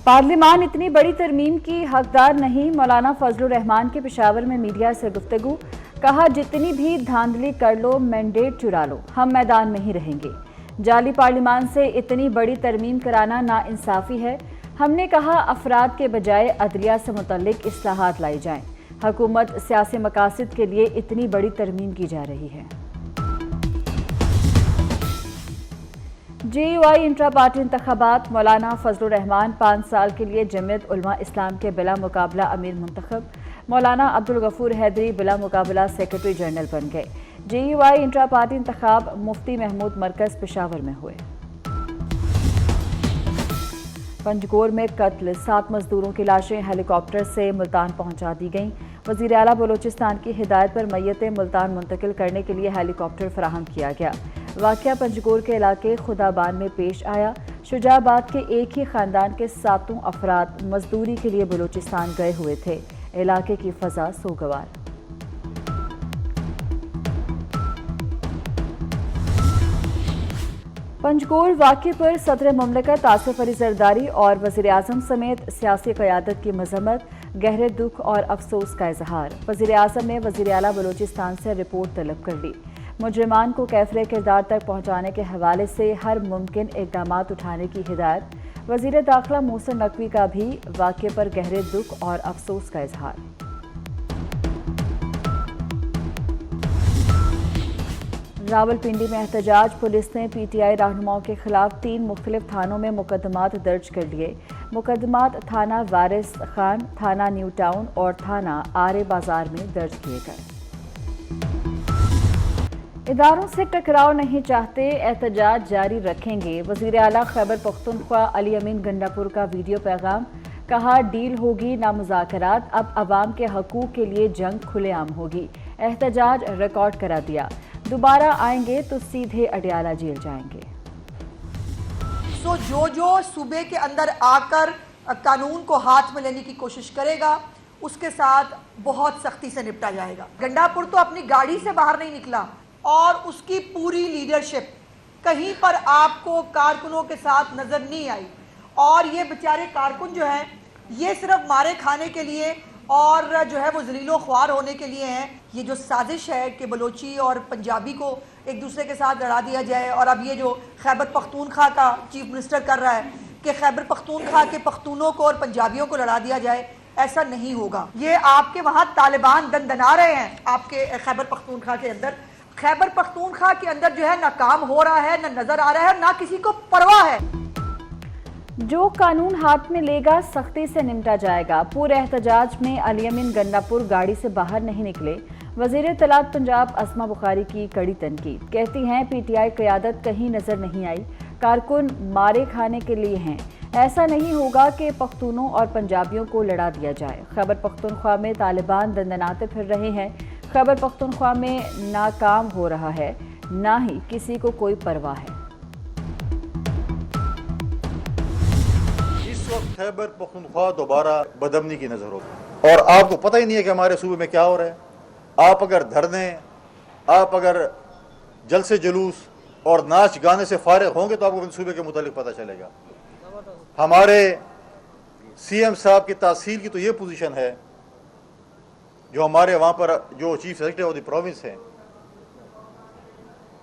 پارلیمان اتنی بڑی ترمیم کی حقدار نہیں، مولانا فضل الرحمان کے پشاور میں میڈیا سے گفتگو، کہا جتنی بھی دھاندلی کر لو، مینڈیٹ چرا لو، ہم میدان میں ہی رہیں گے۔ جعلی پارلیمان سے اتنی بڑی ترمیم کرانا ناانصافی ہے، ہم نے کہا افراد کے بجائے عدلیہ سے متعلق اصلاحات لائی جائیں، حکومت سیاسی مقاصد کے لیے اتنی بڑی ترمیم کی جا رہی ہے۔ جے یو آئی انٹرا پارٹی انتخابات، مولانا فضل الرحمان 5 سال کے لیے جمعیت علماء اسلام کے بلا مقابلہ امیر منتخب، مولانا عبدالغفور حیدری بلا مقابلہ سیکرٹری جنرل بن گئے۔ جے یو آئی انٹرا پارٹی انتخاب مفتی محمود مرکز پشاور میں ہوئے۔ پنجگور میں قتل، 7 مزدوروں کی لاشیں ہیلی کاپٹر سے ملتان پہنچا دی گئیں۔ وزیر اعلیٰ بلوچستان کی ہدایت پر میتیں ملتان منتقل کرنے کے لیے ہیلی کاپٹر فراہم کیا گیا۔ واقعہ پنجگور کے علاقے خدابان میں پیش آیا۔ شجاع آباد کے ایک ہی خاندان کے 7 افراد مزدوری کے لیے بلوچستان گئے ہوئے تھے۔ علاقے کی فضا سوگوار۔ پنجگور واقعے پر صدر مملکت آصف علی زرداری اور وزیر اعظم سمیت سیاسی قیادت کی مذمت، گہرے دکھ اور افسوس کا اظہار۔ وزیر اعظم نے وزیر اعلیٰ بلوچستان سے رپورٹ طلب کر لی۔ مجرمان کو کیفر کردار تک پہنچانے کے حوالے سے ہر ممکن اقدامات اٹھانے کی ہدایت۔ وزیر داخلہ محسن نقوی کا بھی واقعے پر گہرے دکھ اور افسوس کا اظہار۔ راولپنڈی میں احتجاج، پولیس نے پی ٹی آئی رہنماؤں کے خلاف 3 مختلف تھانوں میں مقدمات درج کر لیے۔ مقدمات تھانہ وارث خان، تھانہ نیو ٹاؤن اور تھانہ آرے بازار میں درج کیے گئے۔ اداروں سے ٹکراؤ نہیں چاہتے، احتجاج جاری رکھیں گے، وزیر اعلیٰ خیبر پختونخوا علی امین گنڈاپور کا ویڈیو پیغام، کہا ڈیل ہوگی نہ مذاکرات، اب عوام کے حقوق کے لیے جنگ کھلے عام ہوگی، احتجاج ریکارڈ کرا دیا، دوبارہ آئیں گے تو سیدھے اڈیالہ جیل جائیں گے۔ جو صوبے کے اندر آ کر قانون کو ہاتھ میں لینے کی کوشش کرے گا اس کے ساتھ بہت سختی سے نپٹا جائے گا۔ گنڈاپور تو اپنی گاڑی سے باہر نہیں نکلا اور اس کی پوری لیڈرشپ کہیں پر آپ کو کارکنوں کے ساتھ نظر نہیں آئی، اور یہ بیچارے کارکن جو ہیں یہ صرف مارے کھانے کے لیے اور جو ہے وہ ذلیل و خوار ہونے کے لیے ہیں۔ یہ جو سازش ہے کہ بلوچی اور پنجابی کو ایک دوسرے کے ساتھ لڑا دیا جائے، اور اب یہ جو خیبر پختونخوا کا چیف منسٹر کر رہا ہے کہ خیبر پختونخوا کے پختونوں کو اور پنجابیوں کو لڑا دیا جائے، ایسا نہیں ہوگا۔ یہ آپ کے وہاں طالبان دندنا رہے ہیں، آپ کے خیبر پختونخوا کے اندر، خیبر پختونخوا کے اندر جو ہے نہ کام ہو رہا ہے، نہ نظر آ رہا ہے، نہ کسی کو پرواہ ہے۔ جو قانون ہاتھ میں لے گا سختی سے نمٹا جائے گا۔ پورے احتجاج میں علی امین گنڈاپور گاڑی سے باہر نہیں نکلے۔ وزیر اطلاعات پنجاب اسما بخاری کی کڑی تنقید، کہتی ہیں پی ٹی آئی قیادت کہیں نظر نہیں آئی، کارکن مارے کھانے کے لیے ہیں، ایسا نہیں ہوگا کہ پختونوں اور پنجابیوں کو لڑا دیا جائے۔ خیبر پختونخوا میں طالبان دندناتے پھر رہے ہیں، خیبر پختونخوا میں نہ کام ہو رہا ہے، نہ ہی کسی کو کوئی پرواہ ہے۔ اس وقت خیبر پختونخوا دوبارہ بدامنی کی نظر ہوگی، اور آپ کو پتہ ہی نہیں ہے کہ ہمارے صوبے میں کیا ہو رہا ہے۔ آپ اگر دھرنے، آپ اگر جلسے جلوس اور ناچ گانے سے فارغ ہوں گے تو آپ کو صوبے کے متعلق پتہ چلے گا۔ ہمارے سی ایم صاحب کی تحصیل کی تو یہ پوزیشن ہے، جو ہمارے وہاں پر جو chief secretary of the province ہیں،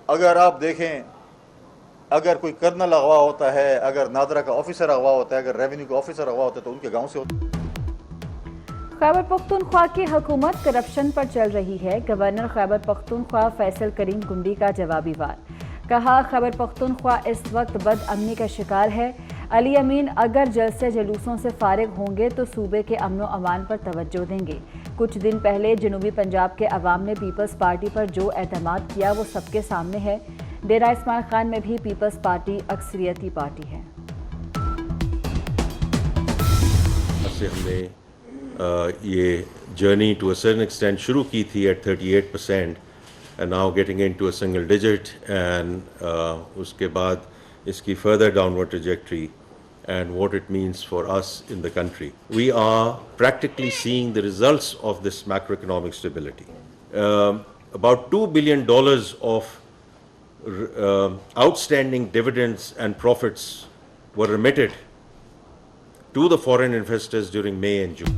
اگر آپ دیکھیں، اگر کوئی کرنل اغوا ہوتا ہے، اگر نادرا کا آفیسر اغوا ہوتا ہے، اگر ریونیو کا آفیسر اغوا ہوتا ہے تو ان کے گاؤں سے ہوتا ہے۔ خیبر پختونخوا کی حکومت کرپشن پر چل رہی ہے، گورنر خیبر پختونخوا فیصل کریم گنڈی کا جوابی وار، کہا خیبر پختونخوا اس وقت بد امنی کا شکار ہے۔ علی امین اگر جلسے جلوسوں سے فارغ ہوں گے تو صوبے کے امن و امان پر توجہ دیں گے۔ کچھ دن پہلے جنوبی پنجاب کے عوام نے پیپلز پارٹی پر جو اعتماد کیا وہ سب کے سامنے ہے۔ ڈیرہ اسماعیل خان میں بھی پیپلز پارٹی اکثریتی پارٹی ہے۔ ہم نے یہ journey to a certain extent شروع کی تھی at 38% and now getting into a single digit, and اس کے بعد اس کی further downward trajectory and what it means for us in the country. We are practically seeing the results of this macroeconomic stability. About $2 billion of outstanding dividends and profits were remitted to the foreign investors during May and June.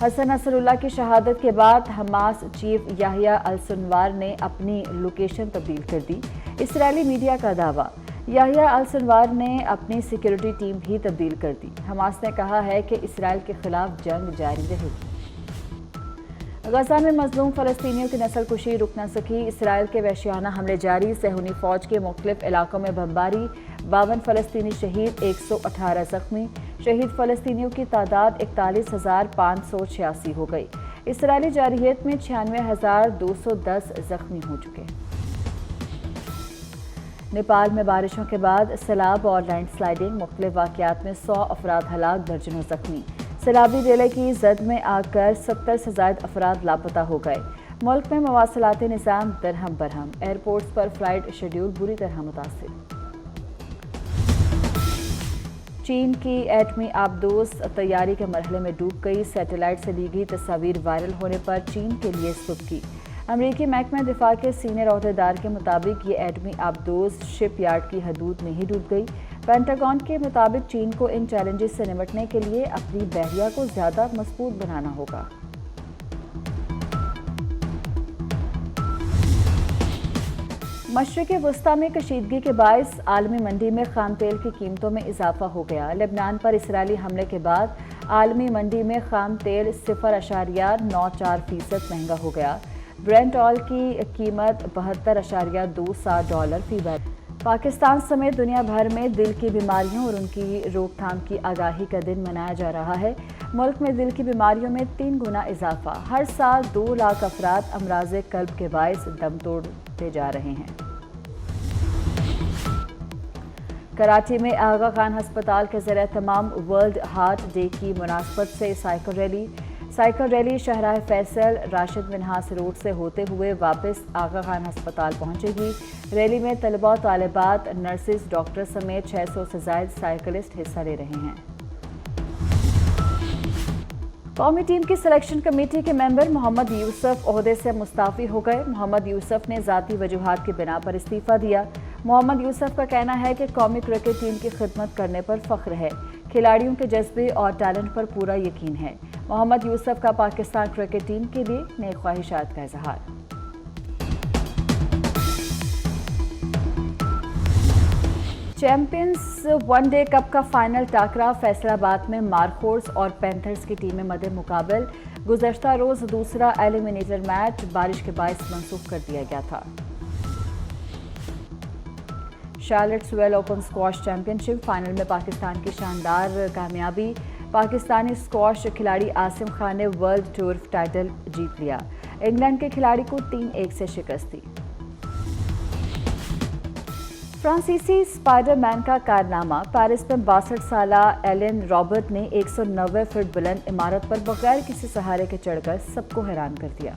حسن نصر اللہ کی شہادت کے بعد Hamas chief یحییٰ السنوار نے اپنی location تبدیل کر دی۔ اسرائیلی media کا دعویٰ، یحییٰ السنوار نے اپنی سیکیورٹی ٹیم بھی تبدیل کر دی۔ حماس نے کہا ہے کہ اسرائیل کے خلاف جنگ جاری رہے گی۔ غزہ میں مظلوم فلسطینیوں کی نسل کشی رک نہ سکی، اسرائیل کے وحشیانہ حملے جاری، صہیونی فوج کے مختلف علاقوں میں بمباری، 52 فلسطینی شہید، 118 زخمی، شہید فلسطینیوں کی تعداد 41,586 ہو گئی۔ اسرائیلی جارحیت میں 96,210 زخمی ہو چکے۔ نیپال میں بارشوں کے بعد سیلاب اور لینڈ سلائیڈنگ، مختلف واقعات میں 100 افراد ہلاک، درجنوں زخمی۔ سیلابی ریلے کی زد میں آ کر 70 سے زائد افراد لاپتہ ہو گئے۔ ملک میں مواصلاتی نظام درہم برہم، ایئرپورٹس پر فلائٹ شیڈول بری طرح متاثر۔ چین کی ایٹمی آبدوز طیارے کے مرحلے میں ڈوب گئی، سیٹلائٹ سے لی گئی تصاویر وائرل ہونے پر چین کے لیے سبکی۔ امریکی محکمہ دفاع کے سینئر عہدیدار کے مطابق یہ ایٹمی آبدوز شپ یارڈ کی حدود میں ہی ڈوب گئی۔ پینٹاگون کے مطابق چین کو ان چیلنجز سے نمٹنے کے لیے اپنی بحریہ کو زیادہ مضبوط بنانا ہوگا۔ مشرق وسطی میں کشیدگی کے باعث عالمی منڈی میں خام تیل کی قیمتوں میں اضافہ ہو گیا۔ لبنان پر اسرائیلی حملے کے بعد عالمی منڈی میں خام تیل 0.94% مہنگا ہو گیا۔ برینٹ آئل کی قیمت $72.27 فی بیرل۔ پاکستان سمیت دنیا بھر میں دل کی بیماریوں اور ان کی روک تھام کی آگاہی کا دن منایا جا رہا ہے۔ ملک میں دل کی بیماریوں میں 3 گنا اضافہ، ہر سال 2 لاکھ افراد امراض قلب کے باعث دم توڑتے جا رہے ہیں۔ کراچی میں آغا خان ہسپتال کے زیر اہتمام ورلڈ ہارٹ ڈے کی مناسبت سے سائیکل ریلی شاہراہ فیصل راشد منہاس روڈ سے ہوتے ہوئے واپس آغا خان ہسپتال پہنچے گی۔ ریلی میں طلباء و طالبات، نرسز، ڈاکٹر سمیت 600 سے زائد سائیکلسٹ حصہ لے رہے ہیں۔ قومی ٹیم کی سلیکشن کمیٹی کے ممبر محمد یوسف عہدے سے مستعفی ہو گئے۔ محمد یوسف نے ذاتی وجوہات کی بنا پر استعفیٰ دیا۔ محمد یوسف کا کہنا ہے کہ قومی کرکٹ ٹیم کی خدمت کرنے پر فخر ہے، کھلاڑیوں کے جذبے اور ٹیلنٹ پر پورا یقین ہے۔ محمد یوسف کا پاکستان کرکٹ ٹیم کے لیے نیک خواہشات کا اظہار۔ چیمپئنز ون ڈے کپ کا فائنل ٹاکرا فیصل آباد میں مارکھورس اور پینتھرز کی ٹیمیں مد مقابل۔ گزشتہ روز دوسرا ایلیمنیٹر میچ بارش کے باعث منسوخ کر دیا گیا تھا۔ شارلٹ سویل اوپن اسکواش چیمپئن شپ فائنل میں پاکستان کی شاندار کامیابی، پاکستانی اسکواش کھلاڑی عاصم خان نے ورلڈ ٹور ٹائٹل جیت لیا، انگلینڈ کے کھلاڑی کو 3-1 سے شکست دی۔ فرانسیسی اسپائڈر مین کا کارنامہ، پیرس میں 62 سالہ ایلن رابرٹ نے 190 فٹ بلند عمارت پر بغیر کسی سہارے کے چڑھ کر سب کو حیران کر دیا۔